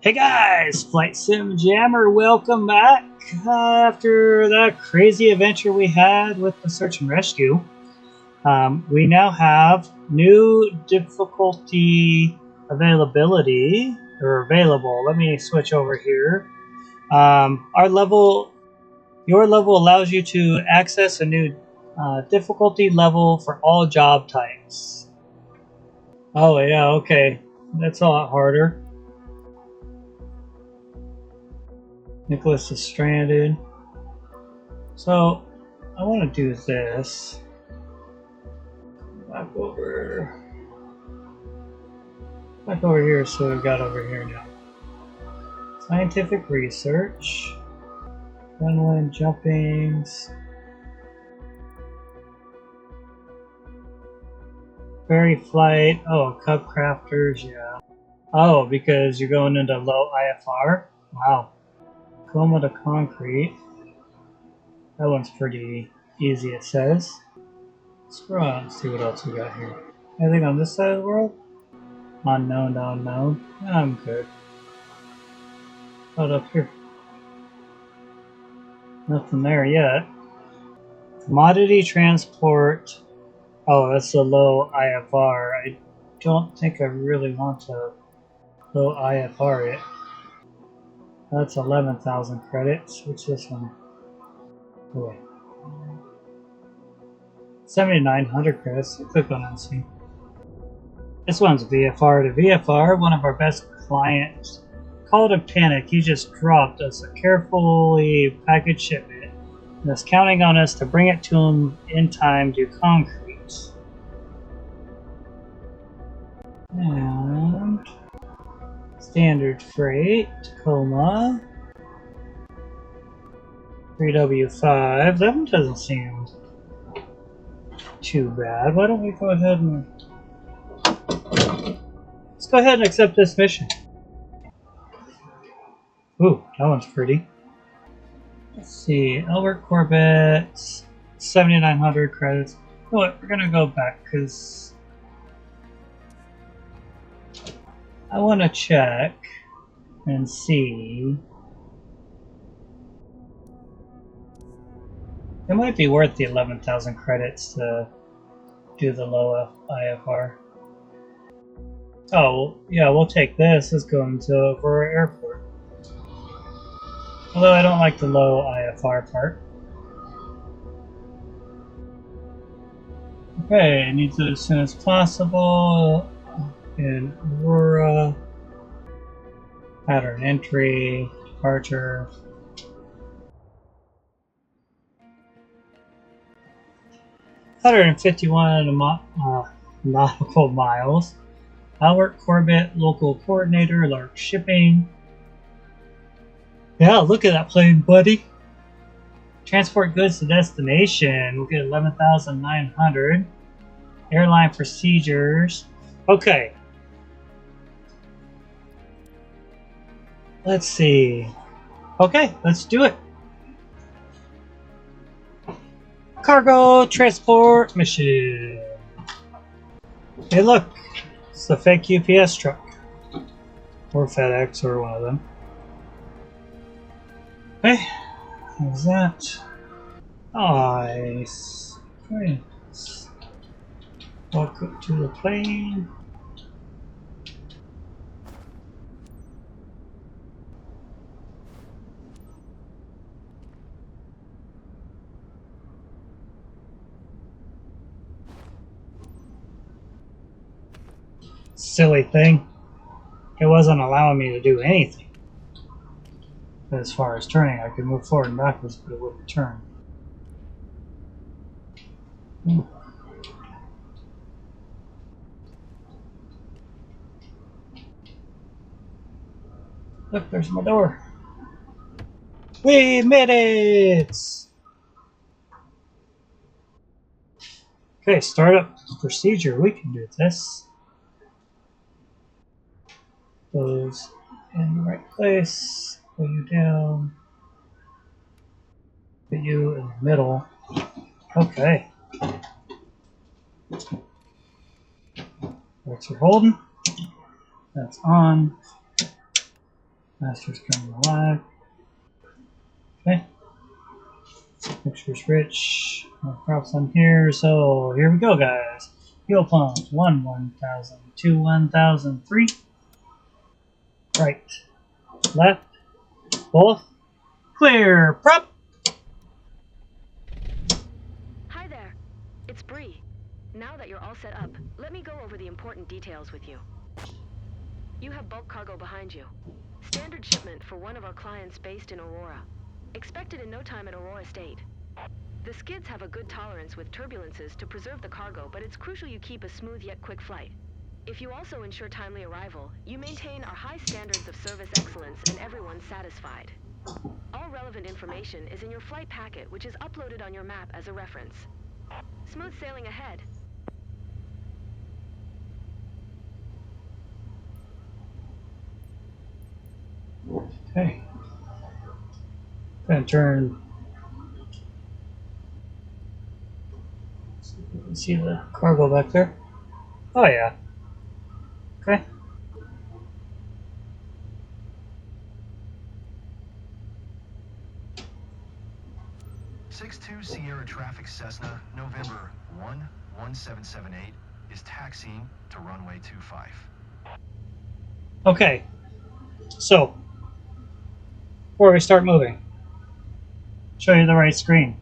Hey guys, Flight Sim Jammer, welcome back after that crazy adventure we had with the search and rescue. We now have new difficulty availability, or available. Let me switch over here. Your level allows you to access a new difficulty level for all job types. Oh yeah, okay. That's a lot harder. Nicholas is stranded. So I want to do this. Back over here. So we've got over here now. Scientific research. Adrenaline jumpings. Fairy flight. Oh, cup crafters. Yeah. Oh, because you're going into low IFR. Wow. Coma to concrete. That one's pretty easy, it says. Scroll out and see what else we got here. Anything on this side of the world? Unknown, unknown. I'm good. Out up here. Nothing there yet. Commodity transport. Oh, that's a low IFR. I don't think I really want to low IFR it. That's 11,000 credits. What's this one? Oh, wait. 7,900 credits. Click on it and see. This one's VFR to VFR. One of our best clients called a panic. He just dropped us a carefully packaged shipment and is counting on us to bring it to him in time to concrete. And standard freight, Tacoma, 3W5. That one doesn't seem too bad. Why don't we go ahead and let's go ahead and accept this mission. Ooh, that one's pretty. Let's see, Albert Corbett's 7,900 credits. You know what, we're gonna go back because I want to check and see. It might be worth the 11,000 credits to do the low IFR. Oh, yeah, we'll take this. Let's go into Aurora Airport. Although I don't like the low IFR part. Okay, it needs it as soon as possible. In Aurora. Pattern entry, departure. $151 nautical miles. Albert Corbett, local coordinator, Lark Shipping. Yeah, look at that plane, buddy. Transport goods to destination. We'll get 11,900. Airline procedures. Okay. Let's see. Okay, let's do it. Cargo transport mission. Hey, look. It's the fake UPS truck. Or FedEx, or one of them. Okay. How's that? Nice. Nice. Welcome to the plane. Silly thing. It wasn't allowing me to do anything. As far as turning, I could move forward and backwards, but it wouldn't turn. Look, there's my door. We made it! Okay, startup procedure. We can do this. Those in the right place. Pull you down. Put you in the middle. Okay. That's for holding. That's on. Master's coming alive. Okay. Picture's rich. No props on here, so here we go, guys. Fuel pumps 1,000, 2, 1,000, 3. Right, left, both. Clear. Prop. Hi there, it's Bree. Now that you're all set up, let me go over the important details with you. You have bulk cargo behind you. Standard shipment for one of our clients based in Aurora. Expected in no time at Aurora State. The skids have a good tolerance with turbulences to preserve the cargo, but it's crucial you keep a smooth yet quick flight. If you also ensure timely arrival, you maintain our high standards of service excellence and everyone's satisfied. All relevant information is in your flight packet, which is uploaded on your map as a reference. Smooth sailing ahead. Okay. Gonna turn. See the cargo back there? Oh yeah. Okay. Six-two Sierra Traffic Cessna, November 11778 is taxiing to runway 25. Okay. So, before we start moving, show you the right screen.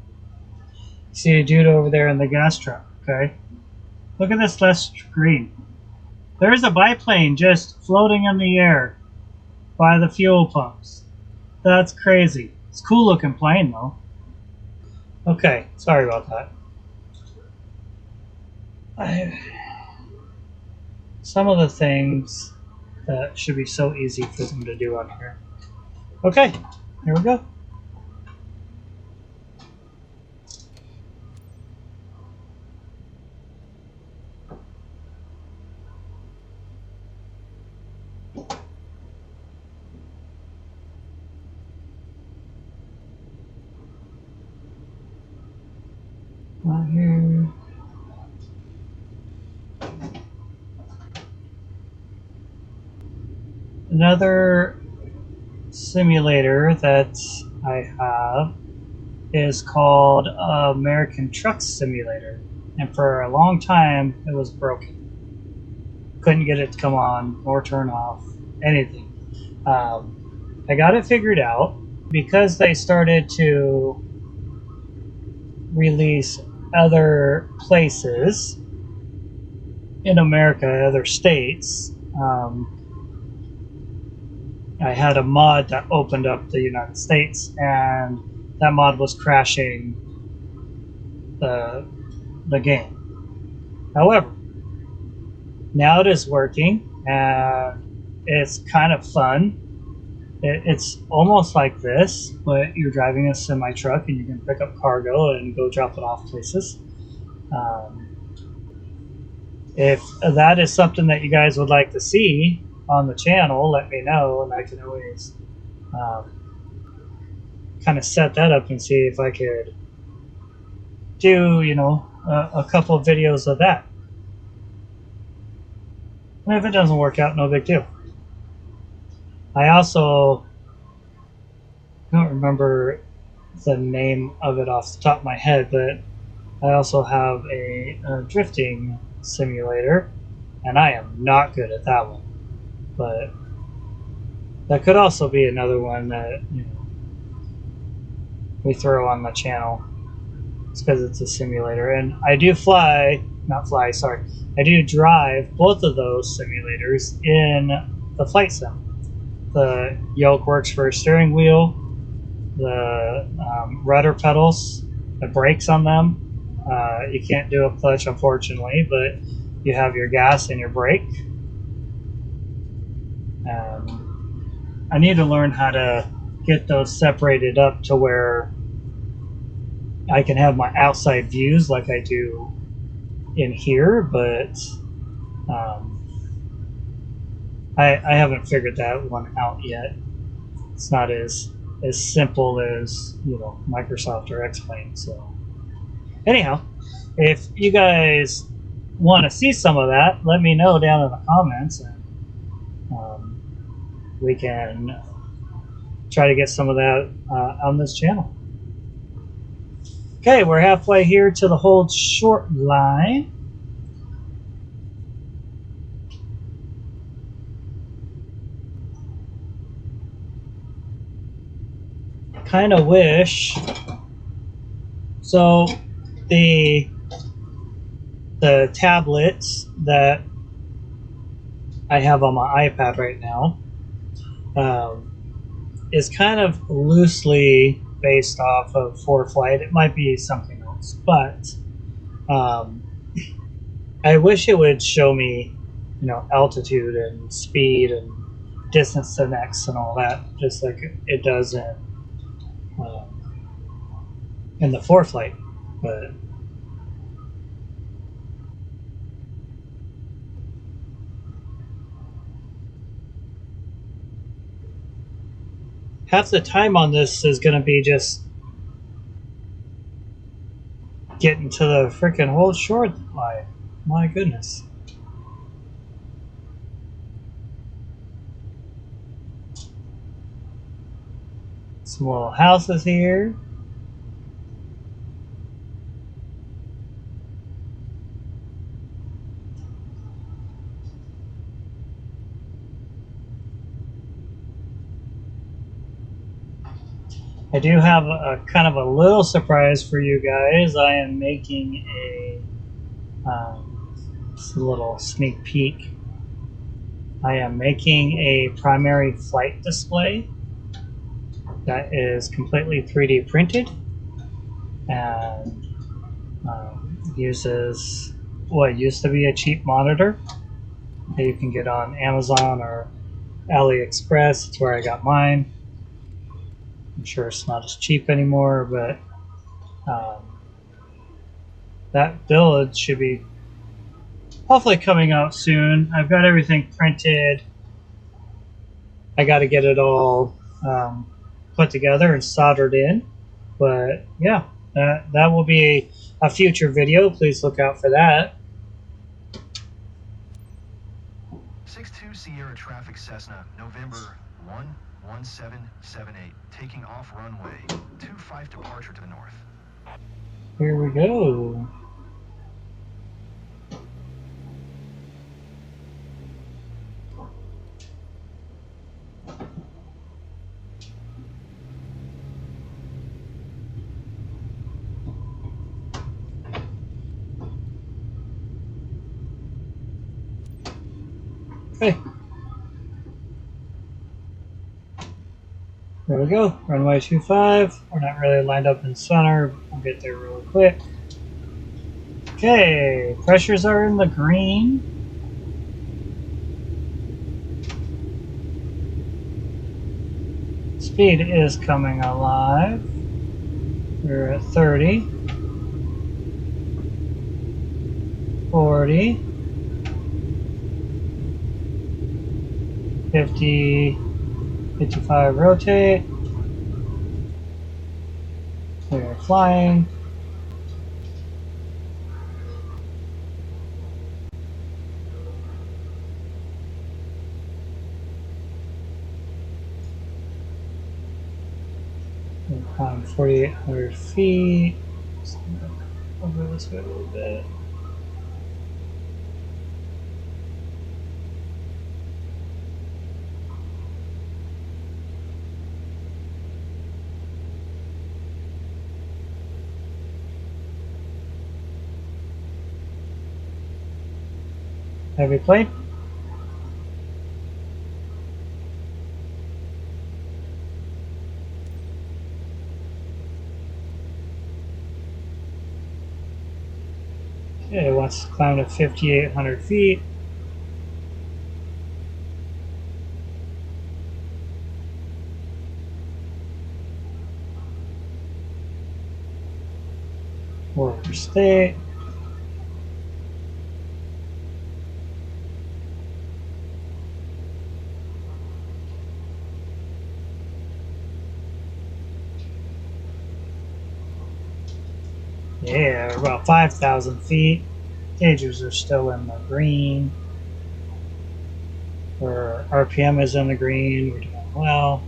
See a dude over there in the gas truck, okay? Look at this left screen. There's a biplane just floating in the air by the fuel pumps. That's crazy. It's a cool looking plane though. Okay, sorry about that. Some of the things that should be so easy for them to do on here. Okay, here we go. Right here. Another simulator that I have is called American Truck Simulator, and for a long time it was broken. Couldn't get it to come on or turn off, anything. I got it figured out because they started to release other places in America, other states. I had a mod that opened up the United States, and that mod was crashing the game. However, now it is working, and it's kind of fun. It's almost like this, but you're driving a semi-truck and you can pick up cargo and go drop it off places. If that is something that you guys would like to see on the channel, let me know, and I can always kind of set that up and see if I could do, a couple of videos of that. And if it doesn't work out, no big deal. I also don't remember the name of it off the top of my head, but I also have a drifting simulator, and I am not good at that one. But that could also be another one that we throw on the channel. It's because it's a simulator, and I do I do drive both of those simulators in the flight sim. The yoke works for a steering wheel, the rudder pedals, the brakes on them. You can't do a clutch, unfortunately, but you have your gas and your brake. I need to learn how to get those separated up to where I can have my outside views like I do in here, but I haven't figured that one out yet. It's not as simple as Microsoft or X-Plane. So anyhow, if you guys want to see some of that, let me know down in the comments, and we can try to get some of that on this channel. Okay, we're halfway here to the hold short line. Kind of wish. So the tablets that I have on my iPad right now is kind of loosely based off of ForeFlight. It might be something else, but I wish it would show me, you know, altitude and speed and distance to next and all that, just like it does in the ForeFlight. But half the time on this is going to be just getting to the freaking hold short line. My goodness. Some little houses here. I do have a kind of a little surprise for you guys. I am making a little sneak peek. I am making a primary flight display that is completely 3D printed and uses what used to be a cheap monitor that you can get on Amazon or AliExpress. It's where I got mine. I'm sure it's not as cheap anymore, but that build should be hopefully coming out soon. I've got everything printed. I got to get it all put together and soldered in. But yeah, that will be a future video. Please look out for that. 62 Sierra Traffic Cessna, November 11778, taking off runway 25 departure to the north. Here we go. Okay. There we go. Runway 25. We're not really lined up in center. I'll get there really quick. Okay. Pressures are in the green. Speed is coming alive. We're at 30. 40. 50, 55 rotate. We're flying. We're climbing 4,800 feet. I'll go this way a little bit. Heavy plane. Okay, it wants to climb to 5,800 feet. Worker state. Yeah, we're about 5,000 feet. Gauges are still in the green. Our RPM is in the green. We're doing well.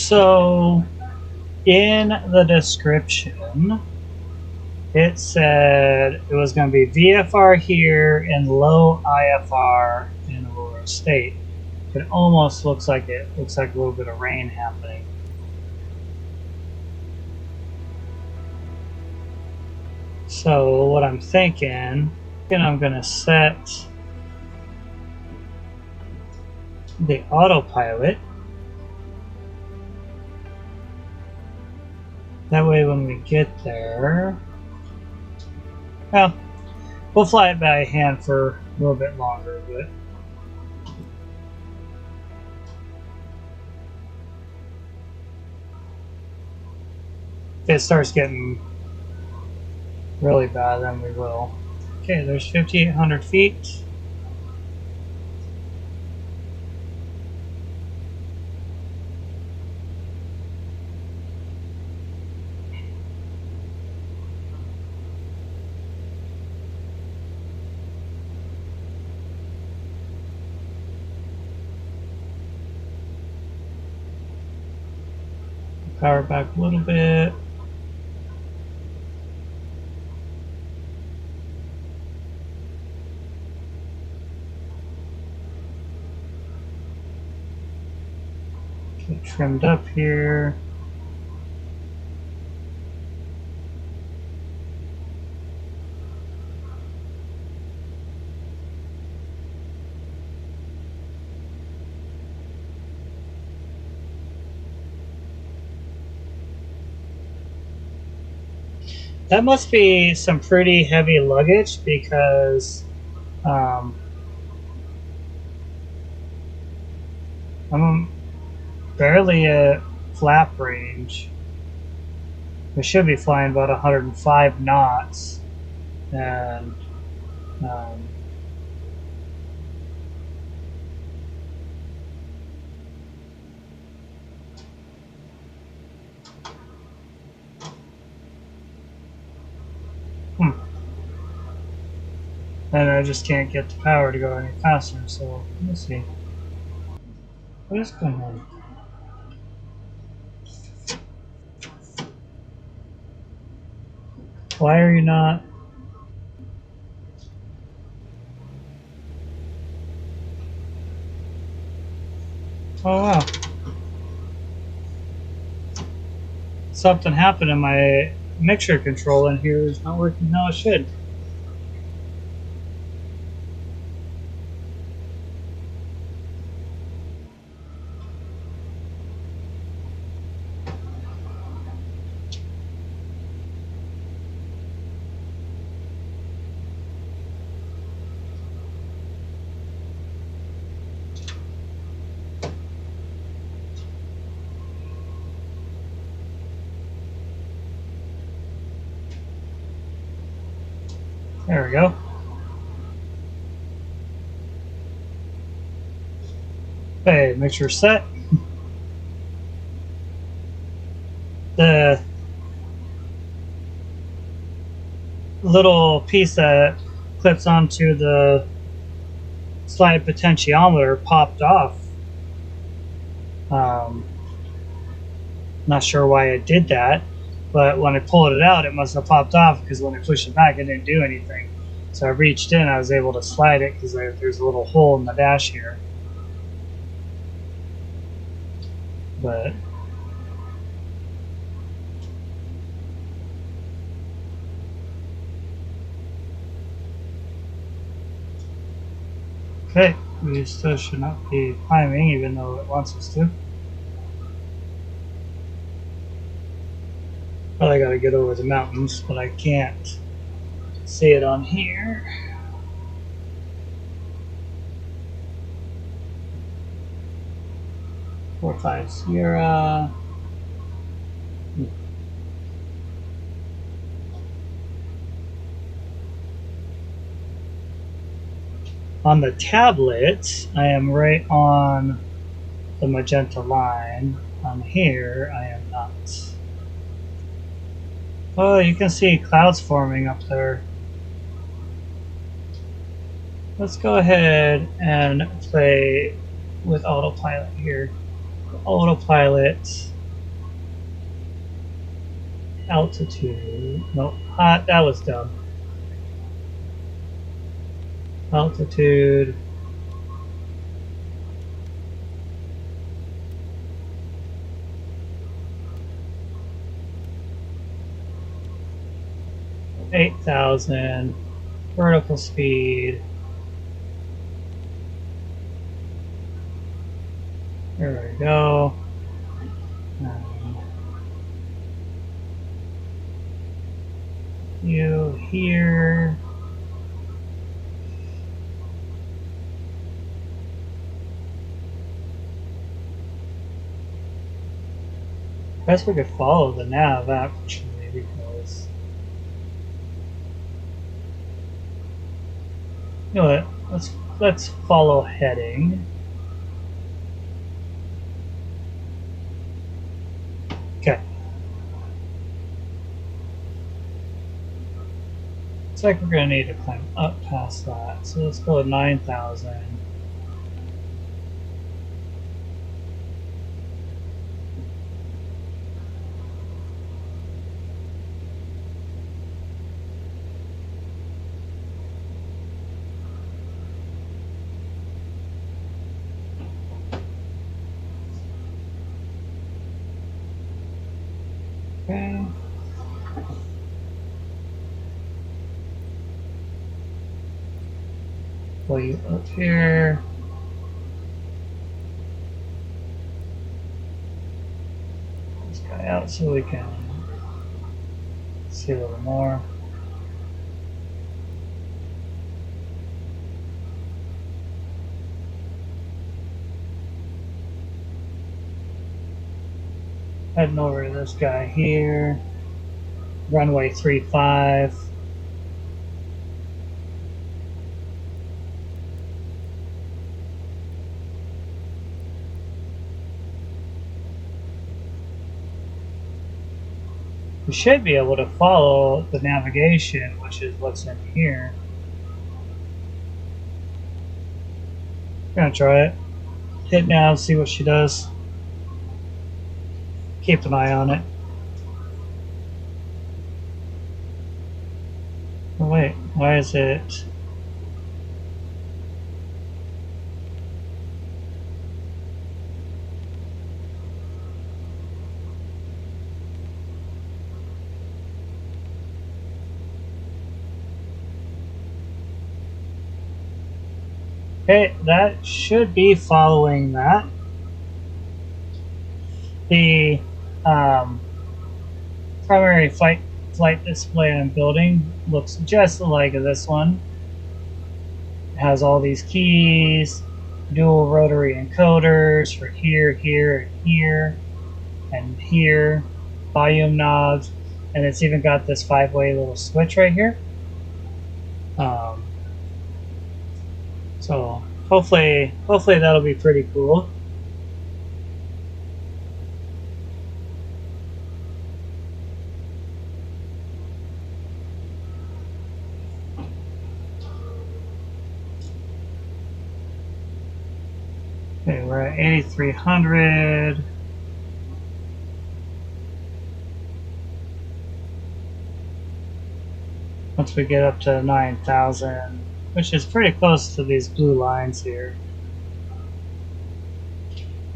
So in the description, it said it was going to be VFR here and low IFR in Aurora State. It almost looks like a little bit of rain happening. So what I'm thinking, I'm going to set the autopilot. That way when we get there, well, we'll fly it by hand for a little bit longer, but if it starts getting really bad, then we will. Okay, there's 5,800 feet. Power back a little bit. Get trimmed up here. That must be some pretty heavy luggage because I'm barely at flap range. We should be flying about 105 knots, and and I just can't get the power to go any faster, so let's see. What is going on? Why are you not? Oh wow. Something happened in my mixture control in here is not working how it should. There we go. Okay, mixture set. The little piece that clips onto the slide potentiometer popped off. Not sure why it did that, but when I pulled it out, it must have popped off because when I pushed it back, it didn't do anything. So I reached in, I was able to slide it because there's a little hole in the dash here. But okay, we still should not be climbing even though it wants us to. Probably got to get over the mountains, but I can't see it on here. Four, 5 Sierra. On the tablet, I am right on the magenta line. On here, I am not. Oh, you can see clouds forming up there. Let's go ahead and play with autopilot here. Autopilot altitude. No, hot. That was dumb. Altitude. $8,000. Vertical speed. There we go. You here. I guess we could follow the nav actually because you know what? Let's follow heading. Okay. Looks like we're gonna need to climb up past that. So let's go 9,000. Okay. Pull you up here. Pull this guy out so we can see a little more. Heading over to this guy here. Runway 35. We should be able to follow the navigation, which is what's in here. Gonna try it. Hit nav, see what she does. Keep an eye on it. Oh wait, why is it? Okay, that should be following that. The primary flight display I'm building looks just like this one. It has all these keys, dual rotary encoders for here, here, and here, and here, volume knobs, and it's even got this 5-way little switch right here. So hopefully that'll be pretty cool. Okay, we're at 8,300. Once we get up to 9,000, which is pretty close to these blue lines here.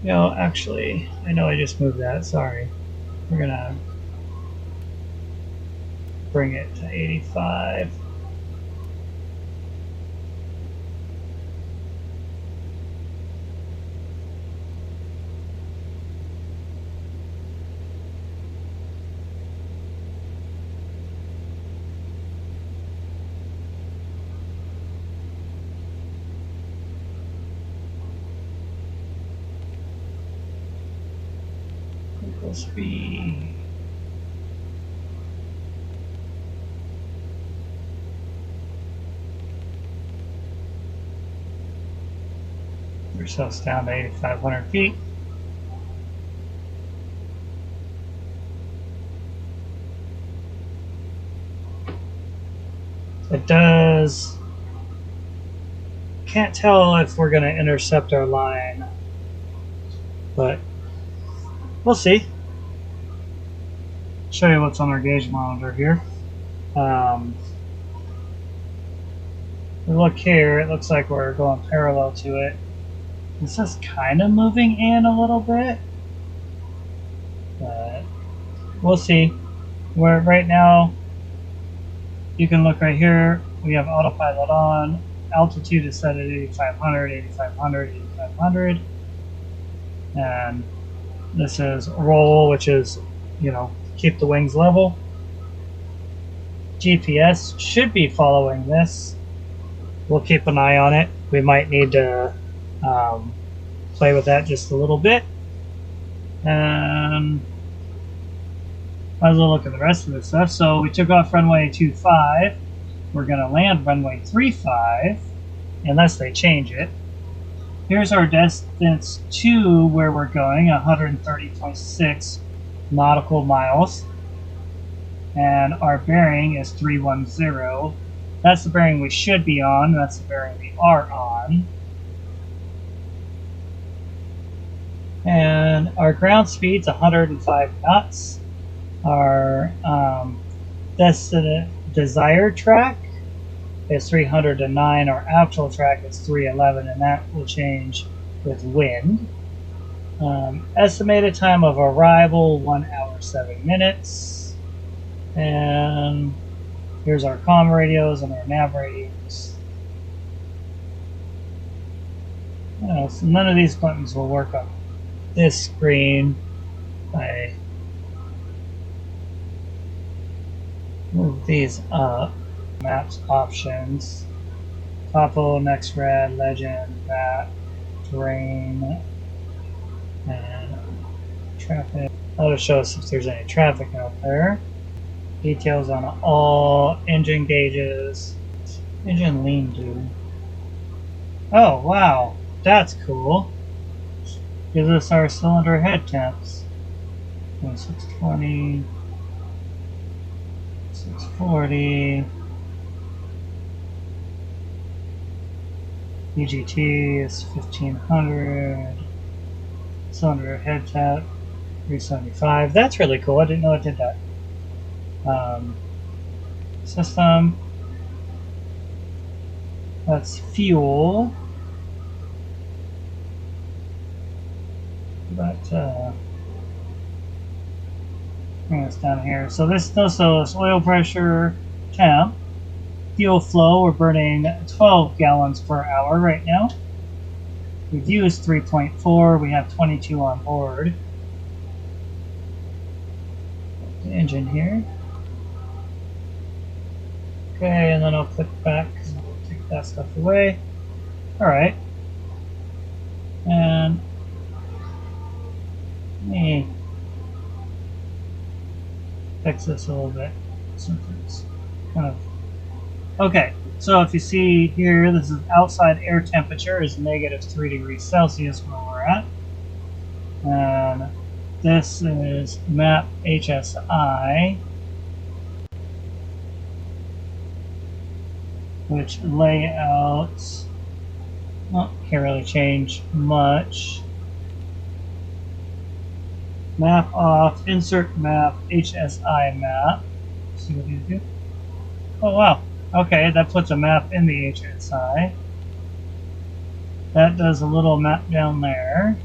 You know, actually, I know I just moved that, sorry. We're gonna bring it to 85. Speed. Yourselves down to 8,500 feet. It does. Can't tell if we're going to intercept our line, but we'll see. show you what's on our gauge monitor here. We look here, it looks like we're going parallel to it. This is kind of moving in a little bit, but we'll see. We're right now, you can look right here, we have autopilot on, altitude is set at 8,500, 8,500, 8,500, and this is roll, which is, you know, keep the wings level. GPS should be following this. We'll keep an eye on it. We might need to play with that just a little bit. And might as well look at the rest of this stuff. So we took off runway 25. We're going to land runway 35, unless they change it. Here's our distance to where we're going, 130.6 nautical miles. And our bearing is 310. That's the bearing we should be on. That's the bearing we are on. And our ground speed's 105 knots. Our desired track is 309. Our actual track is 311, and that will change with wind. Estimated time of arrival, 1 hour 7 minutes. And here's our comm radios and our nav radios. So none of these buttons will work on this screen. I move these up. Maps options. Topo, next red, legend, map, terrain, and traffic. That'll show us if there's any traffic out there. Details on all engine gauges. Engine lean do. Oh wow, that's cool. Gives us our cylinder head temps. 620, 640. UGT is 1500. Cylinder head temp 375. That's really cool. I didn't know it did that. System. That's fuel. But bring this down here. So this also is oil pressure, temp, fuel flow. We're burning 12 gallons per hour right now. We've used 3.4. We have 22 on board. The engine here. Okay, and then I'll click back because I'll take that stuff away. Alright. And let me fix this a little bit. Something's kind of okay. So if you see here, this is outside air temperature is -3 degrees Celsius where we're at. And this is map HSI, which layouts, well, can't really change much. Map off, insert map, HSI map. See what you do? Oh wow, okay, that puts a map in the HSI. That does a little map down there.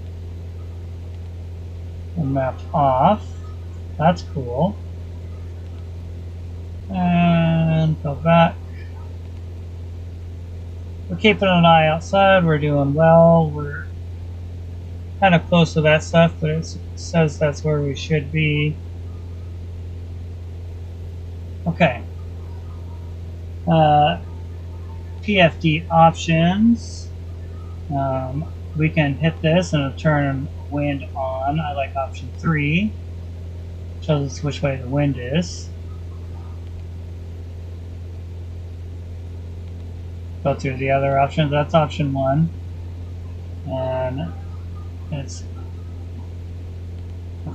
And map off. That's cool. And go back. We're keeping an eye outside. We're doing well. We're kind of close to that stuff, but it says that's where we should be. Okay. PFD options. We can hit this and it'll turn wind on. I like option 3. Shows us which way the wind is. Go through the other options. That's option 1. And that's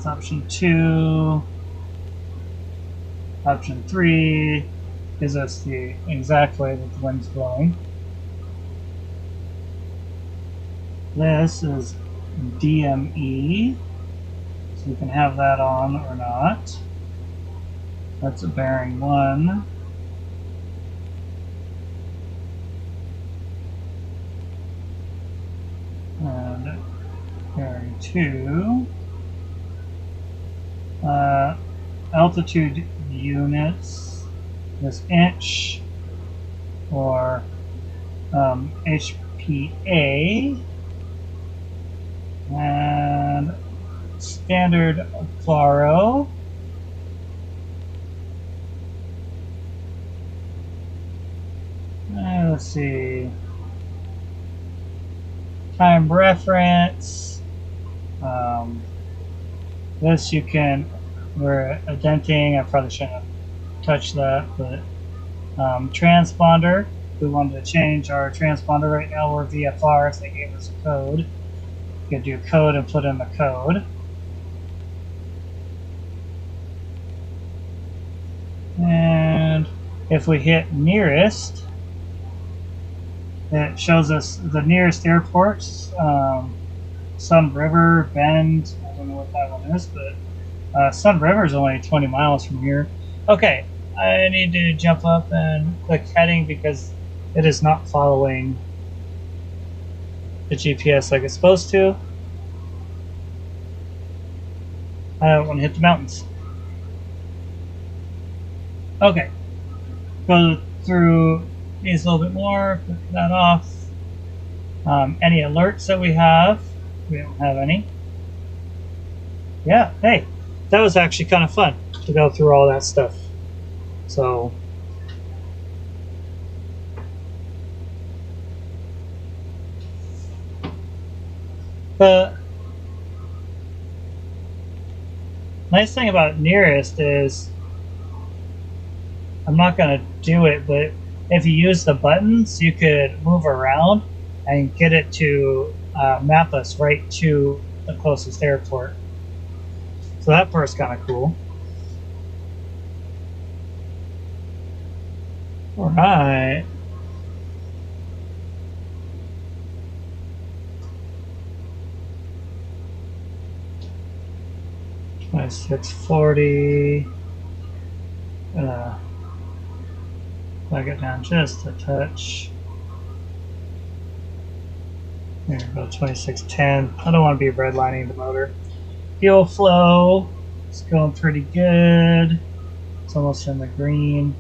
option 2. Option 3 gives us the exact way that the wind's blowing. This is DME, so you can have that on or not. That's a bearing 1. And bearing 2. Altitude units is inch or HPA. And standard Claro. Let's see. Time reference. This you can, we're indenting. I probably shouldn't have touched that, but transponder. We wanted to change our transponder. Right now we're VFR, so they gave us a code. You can do code and put in the code. And if we hit nearest, it shows us the nearest airports. Sun River, Bend, I don't know what that one is, but Sun River is only 20 miles from here. Okay, I need to jump up and click heading because it is not following the GPS like it's supposed to. I don't want to hit the mountains. Okay, go through these a little bit more, put that off. Any alerts that we have? We don't have any. Yeah, hey, that was actually kind of fun to go through all that stuff. So, the nice thing about nearest is, I'm not going to do it, but if you use the buttons, you could move around and get it to map us right to the closest airport. So that part's kind of cool. All right. My 640. Plug it down just a touch. There we go, 2610. I don't want to be redlining the motor. Fuel flow is going pretty good. It's almost in the green.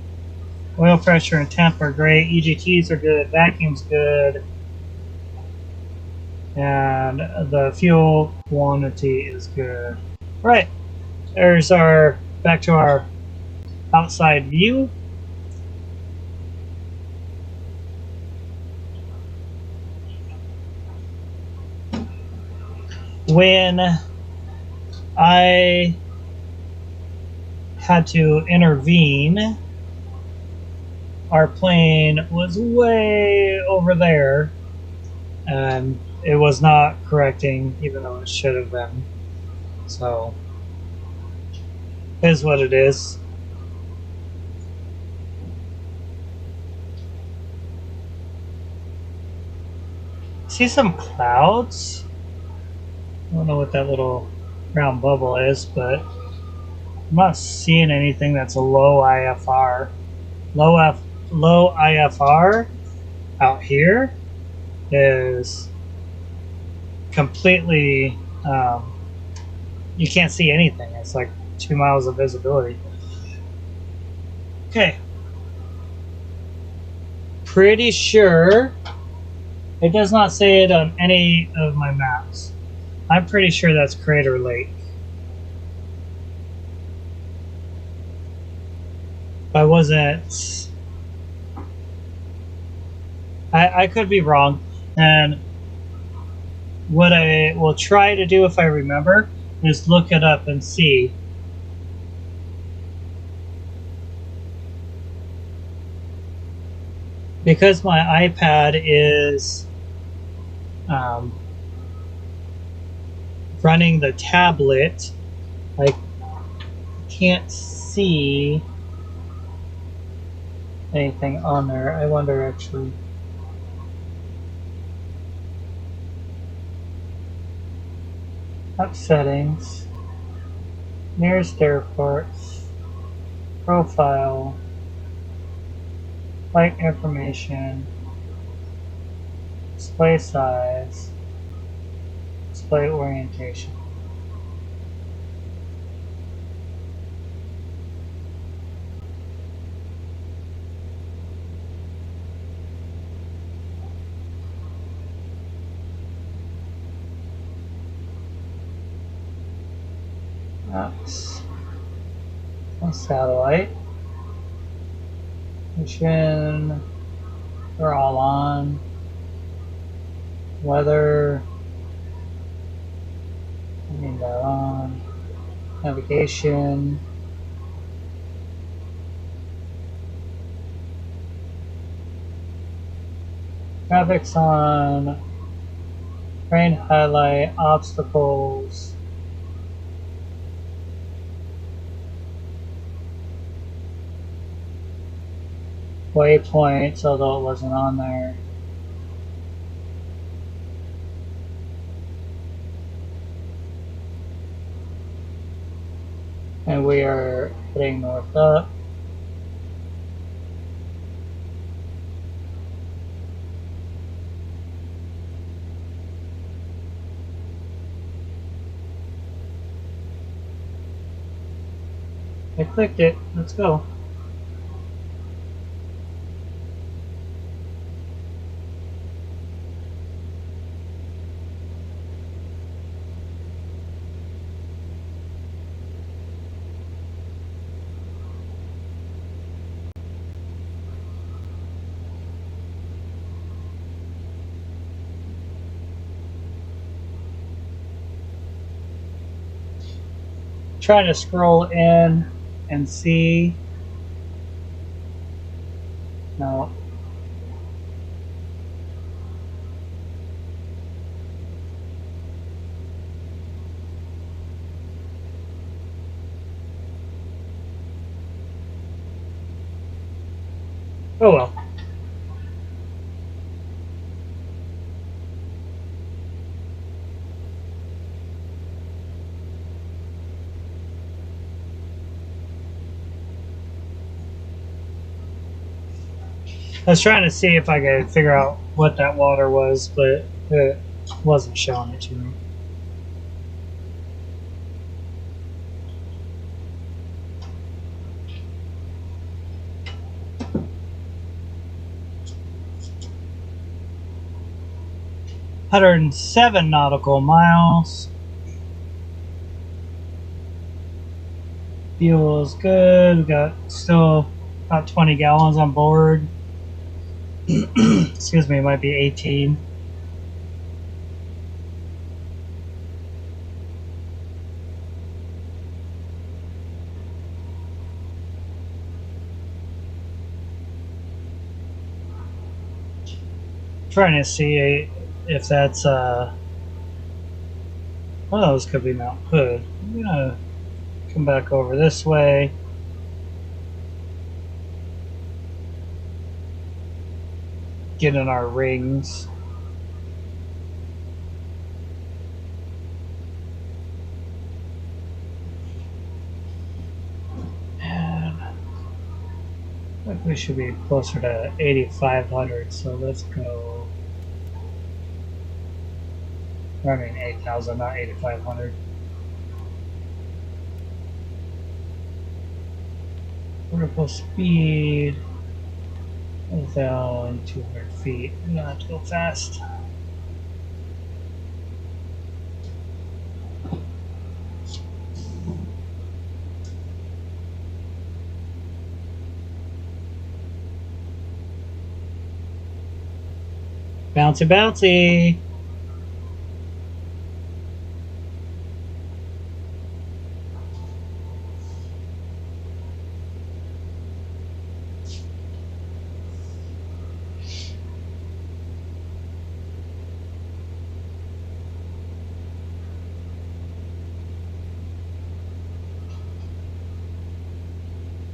Oil pressure and temp are great. EGTs are good. Vacuum's good. And the fuel quantity is good. Right. There's our, back to our outside view. When I had to intervene, our plane was way over there and it was not correcting, even though it should have been. So, it is what it is. See some clouds? I don't know what that little round bubble is, but I'm not seeing anything that's a low IFR. Low IFR out here is completely, you can't see anything. It's like 2 miles of visibility. Okay. Pretty sure it does not say it on any of my maps. I'm pretty sure that's Crater Lake. I wasn't... I could be wrong. And what I will try to do if I remember is look it up and see. Because my iPad is running the tablet, I can't see anything on there. I wonder actually. Up settings, nearest airports. profile, flight information, display size, display orientation. That's a satellite. Mission, they're all on. Weather, I mean they're on. Navigation. Traffic's on. Train highlight, obstacles. Waypoints, although it wasn't on there. And we are heading north up. I clicked it. Let's go. Trying to scroll in and see. No. Oh well. I was trying to see if I could figure out what that water was, but it wasn't showing it to me. $107 nautical miles. Fuel is good. We got still about 20 gallons on board. Excuse me, it might be 18. Trying to see if that's one of those could be Mount Hood. I'm gonna come back over this way. Get in our rings. And I think we should be closer to 8,500, so let's go. I mean 8,000, not 8,500. Vertical speed. Down 200 feet. Not to go fast. Bouncy, bouncy.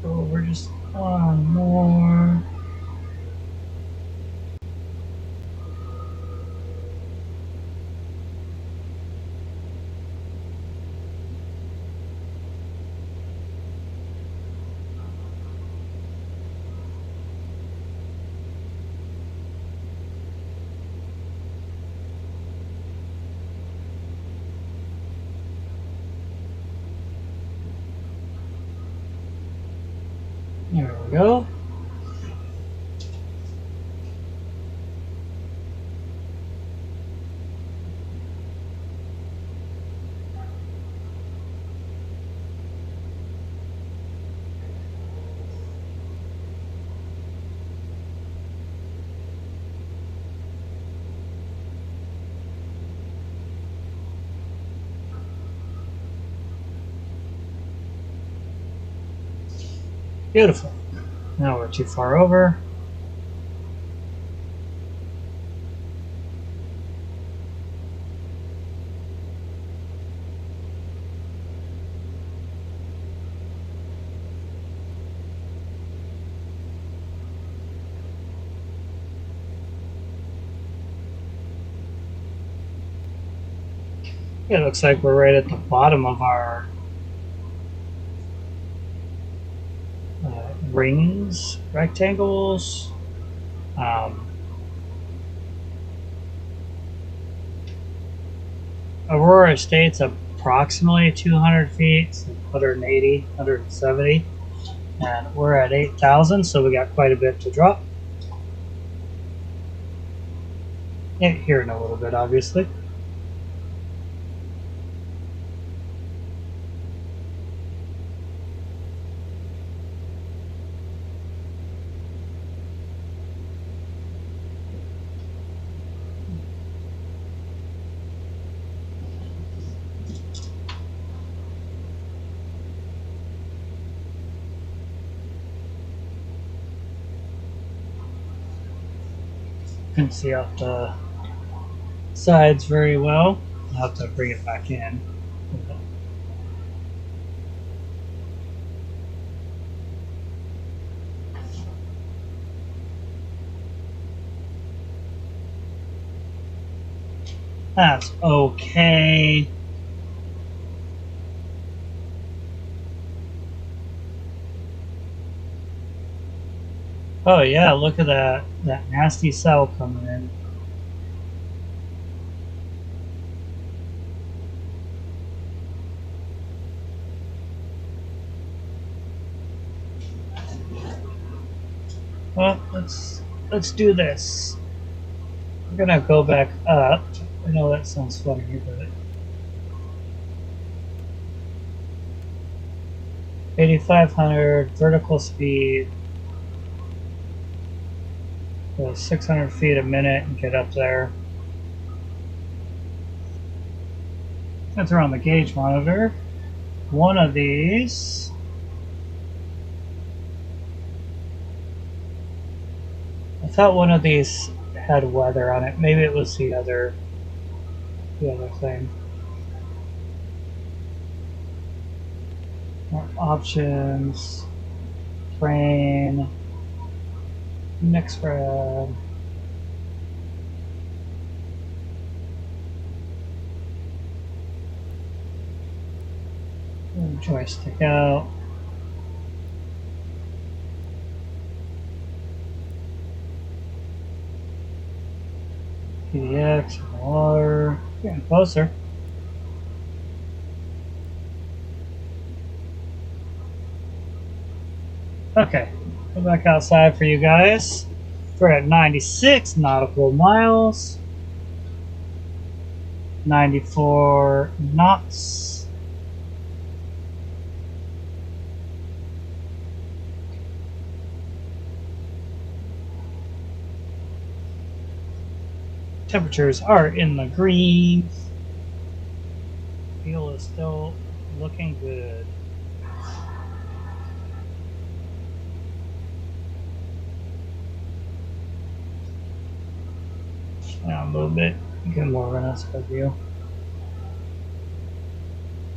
Oh, we're just on more. we go. Beautiful. Now we're too far over. It looks like we're right at the bottom of our rings, rectangles. Aurora Estate's approximately 200 feet, so 180, 170, and we're at 8,000, so we got quite a bit to drop. Here in a little bit, obviously. You can see off the sides very well. I'll have to bring it back in. That's okay. Oh yeah, look at that nasty cell coming in. Well, let's do this. We're gonna go back up. I know that sounds funny, but 8,500 vertical speed. 600 feet a minute and get up there. That's around the gauge monitor. One of these. I thought one of these had weather on it. Maybe it was the other thing. More options. Train. Next spread. Joystick out. PDX, water. Getting closer. Okay, go back outside for you guys. We're at 96 nautical miles. 94 knots. Temperatures are in the green. Fuel is still looking good. Down a little bit, get more of an aspect view.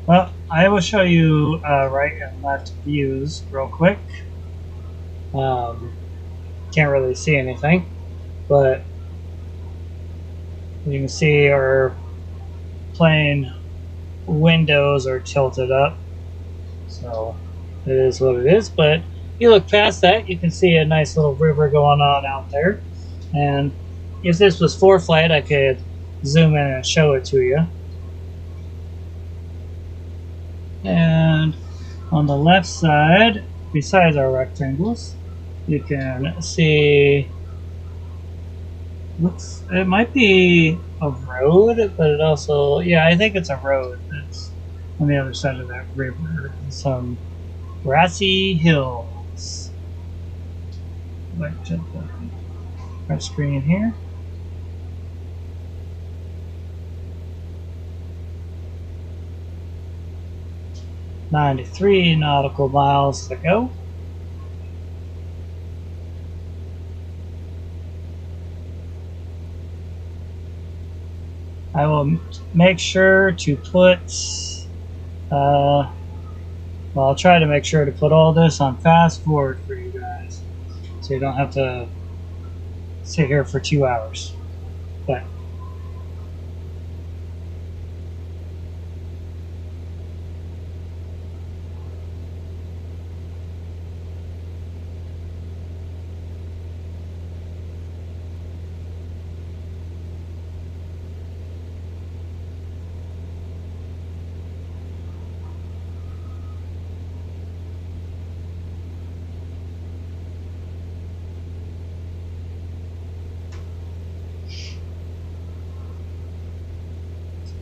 Well, I will show you right and left views real quick. Can't really see anything, but you can see our plane windows are tilted up, so it is what it is. But you look past that, you can see a nice little river going on out there. And if this was ForeFlight, I could zoom in and show it to you. And on the left side, besides our rectangles, You can see, it might be a road, but it also, yeah, I think it's a road that's on the other side of that river. Some grassy hills. Like to the front screen here. 93 nautical miles to go. I will make sure to put, well, I'll try to make sure to put all this on fast forward for you guys, so you don't have to sit here for 2 hours. But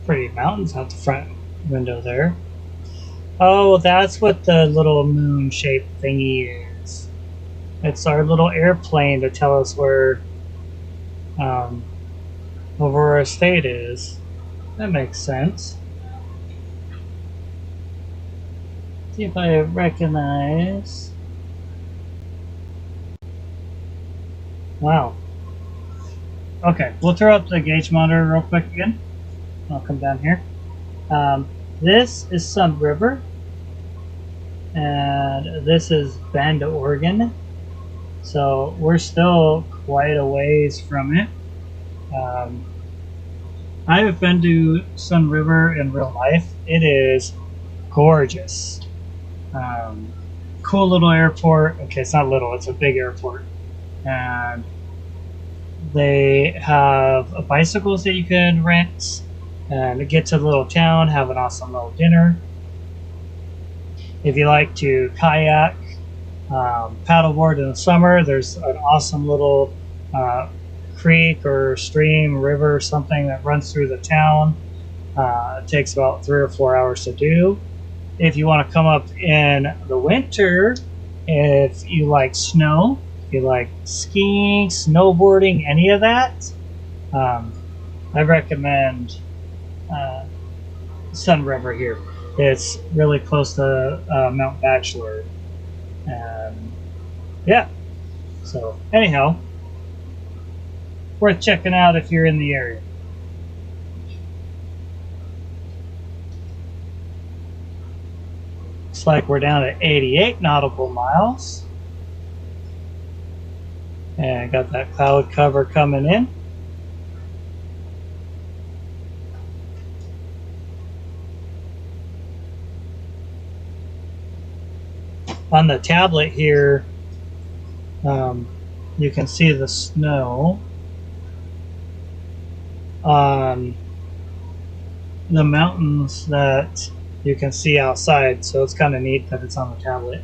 pretty mountains out the front window there. Oh, that's what the little moon-shaped thingy is. It's our little airplane to tell us where Aurora State is. That makes sense. See if I recognize. Wow. Okay, we'll throw up the gauge monitor real quick again. I'll come down here. This is Sun River, and this is Bend, Oregon. So we're still quite a ways from it. I have been to Sun River in real life. It is gorgeous. Cool little airport. Okay, it's not little, it's a big airport. And they have bicycles that you can rent and get to the little town, have an awesome little dinner. If you like to kayak, paddleboard in the summer, there's an awesome little creek or stream, river, something that runs through the town. It takes about 3 or 4 hours to do. If you want to come up in the winter, if you like snow, if you like skiing, snowboarding, any of that, I recommend Sun River here. It's really close to Mount Bachelor. And yeah, so anyhow, worth checking out if you're in the area. Looks like we're down at 88 nautical miles. And got that cloud cover coming in. On the tablet here, you can see the snow on the mountains that you can see outside, so it's kind of neat that it's on the tablet.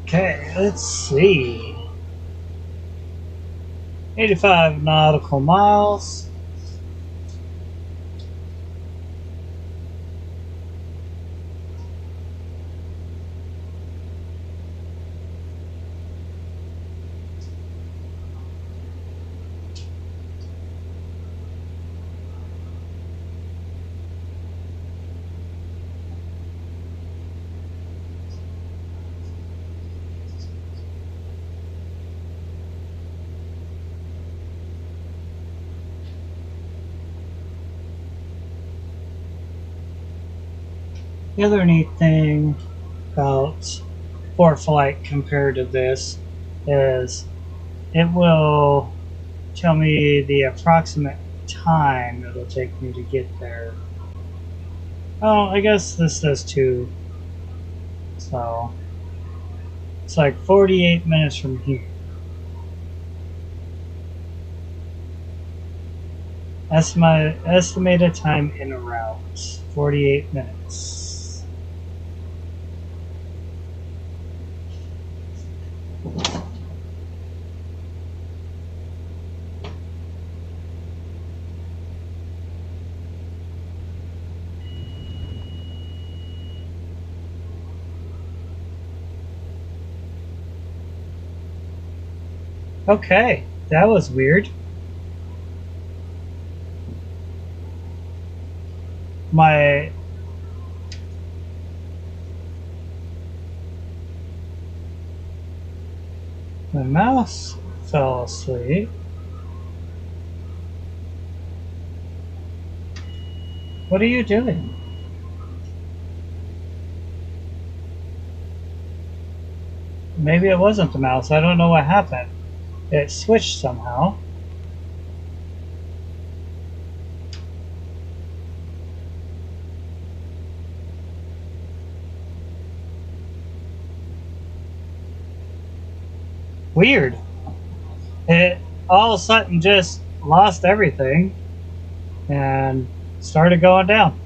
Okay, let's see. 85 nautical miles. The other neat thing about ForeFlight compared to this is it will tell me the approximate time it'll take me to get there. Oh, I guess this does too. So it's like 48 minutes from here. Estimated time en route, 48 minutes. Okay, that was weird. My mouse fell asleep. What are you doing? Maybe it wasn't the mouse. I don't know what happened. It switched somehow. Weird. It all of a sudden just lost everything and started going down.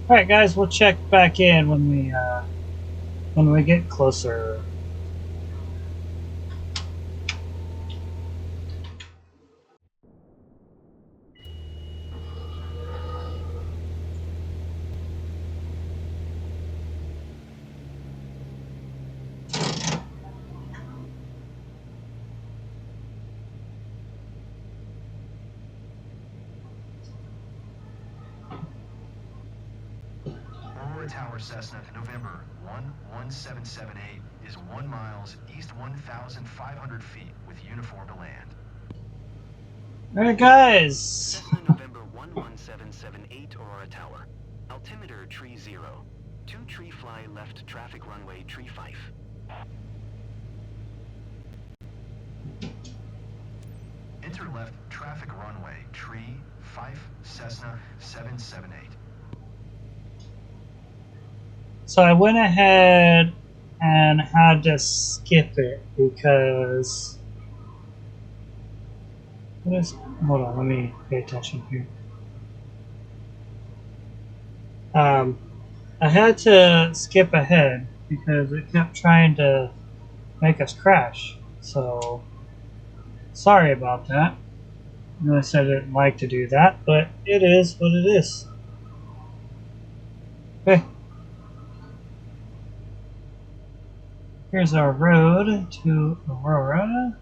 All right, guys, we'll check back in when we get closer. Tower Cessna, November 11778 is 1 miles east 1,500 feet with uniform to land. All right, guys. Cessna November 11778 Aurora Tower. Altimeter tree 0. 2 tree fly left traffic runway tree 5. Enter left traffic runway tree 5 Cessna 778. So I went ahead and had to skip it because hold on, let me pay attention here. I had to skip ahead because it kept trying to make us crash. So sorry about that. I noticed I didn't like to do that, but it is what it is. Okay. Here's our road to Aurora.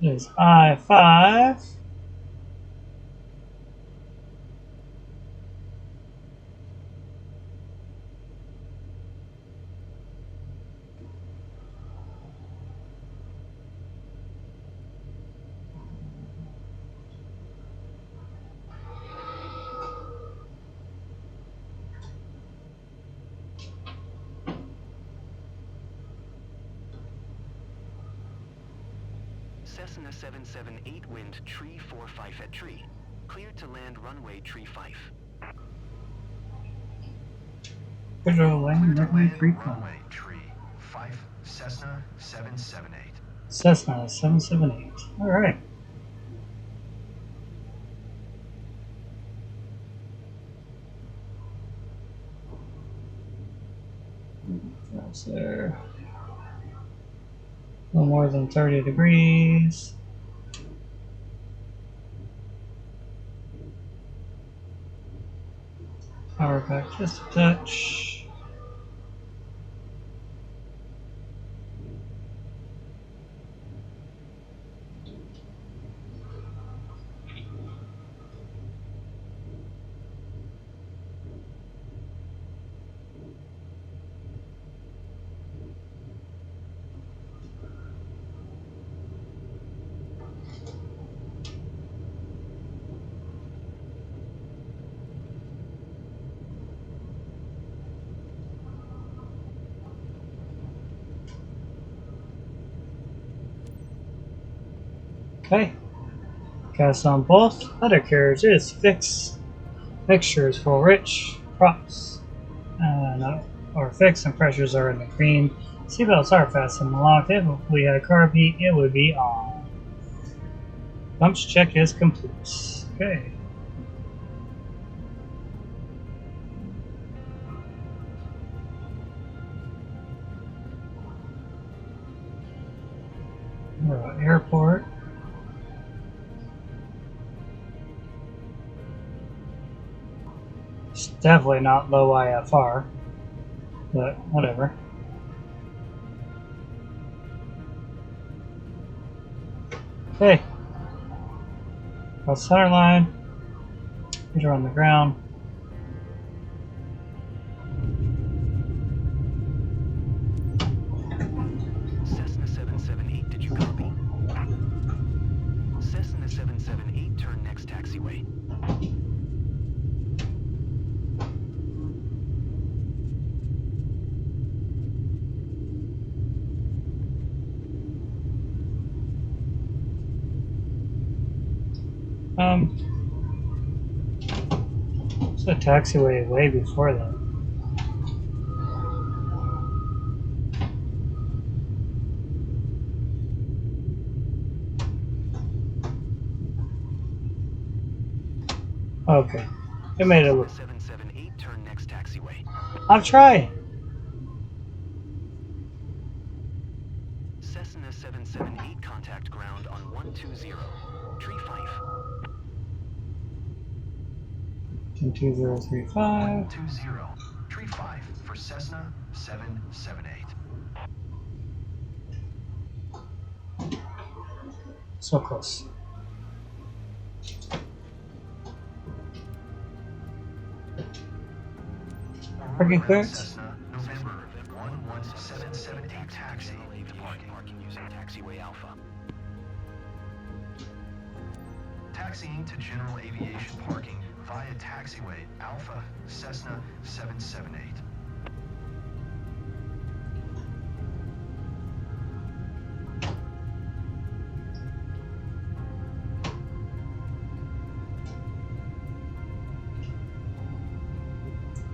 It is I-5. Cessna 778 wind tree 45 at tree. Cleared to land runway tree 5. Visual lane, runway 35. Runway tree 5 Cessna 778. Cessna 778. All right. That's there. No more than 30 degrees. Power back just a touch. Okay. Gas on both. Other carriages. Fixtures for rich props. Or fixed and pressures are in the green. Seatbelts are fastened and locked. If we had a car beat, it would be on. Bumps check is complete. Okay. Airport. It's definitely not low IFR, but whatever. Okay. Cross center line. Meter on the ground. Cessna 778, did you copy? Cessna 778, turn next taxiway. It's a taxiway way before that. Okay. It made it look. 778, turn next taxiway. I'm trying. Cessna 778, contact ground on 120. Tree 5. 2035. 120. Tree 5 for Cessna 778. So close. Parking clearance. Cessna, November 11778, taxi to parking using taxiway Alpha. Taxiing to general aviation parking via taxiway Alpha Cessna 778.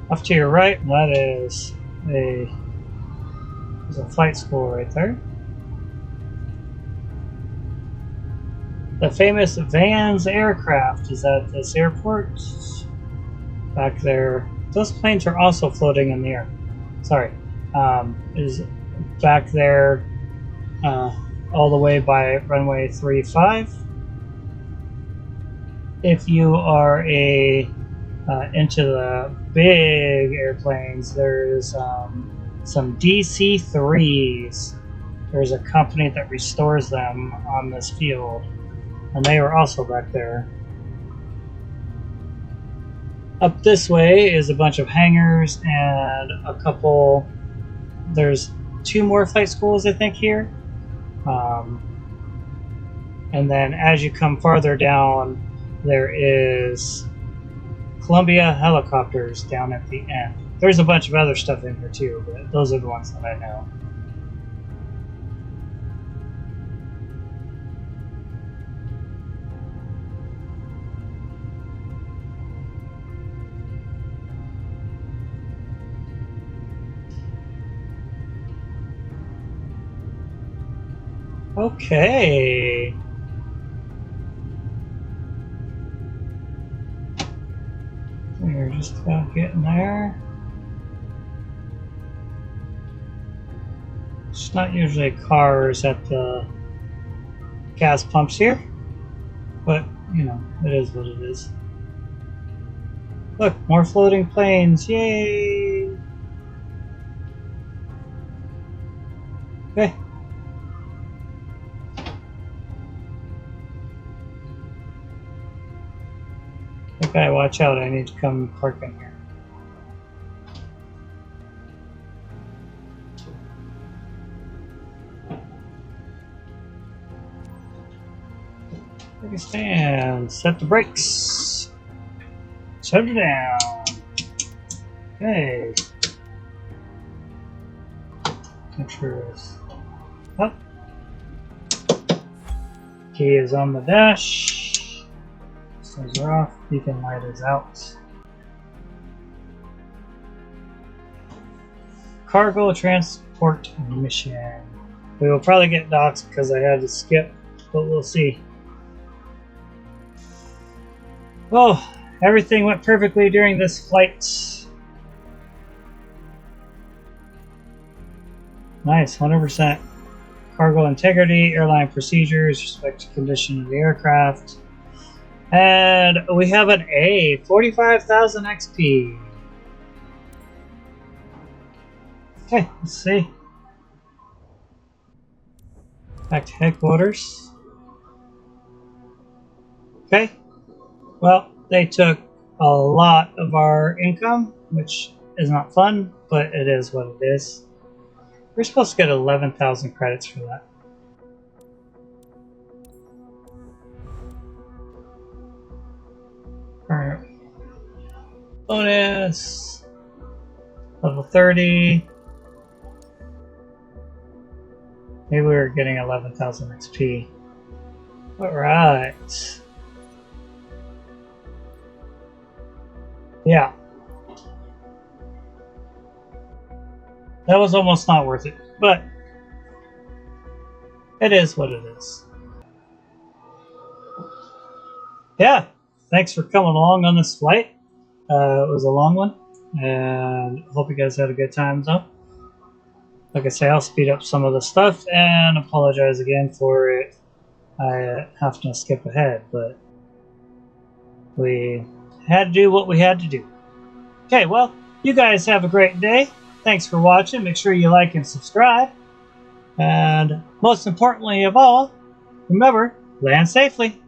Off to your right, that is there's a flight school right there. The famous Vans aircraft is at this airport. Back there. Those planes are also floating in the air. Sorry. Is back there all the way by runway 35. If you are into the big airplanes, there's some DC-3s. There's a company that restores them on this field, and they are also back there. Up this way is a bunch of hangars and a couple. There's 2 more flight schools, I think, here. And then as you come farther down, there is Columbia helicopters down at the end. There's a bunch of other stuff in here too, but those are the ones that I know. Okay. We're just about getting there. It's not usually cars at the gas pumps here, but you know, it is what it is. Look, more floating planes, yay! Okay. Okay, watch out, I need to come park in here. Take a stand, set the brakes. Shut it down. Okay. Make sure it's up. key is on the dash. Stars are off. Beacon light is out. Cargo transport mission. We will probably get docked because I had to skip, but we'll see. Oh, everything went perfectly during this flight. Nice, 100%. Cargo integrity, airline procedures, respect to condition of the aircraft. And we have an A, 45,000 XP. Okay, let's see. Back to headquarters. Okay. Well, they took a lot of our income, which is not fun, but it is what it is. We're supposed to get 11,000 credits for that. Alright. Bonus. Level 30. Maybe we were getting 11,000 XP. Alright. Yeah. That was almost not worth it, but it is what it is. Yeah, thanks for coming along on this flight. It was a long one, and hope you guys had a good time though. Like I say, I'll speed up some of the stuff and apologize again for it. I have to skip ahead, but we had to do what we had to do. Okay, well, you guys have a great day. Thanks for watching. Make sure you like and subscribe. And most importantly of all, remember, land safely.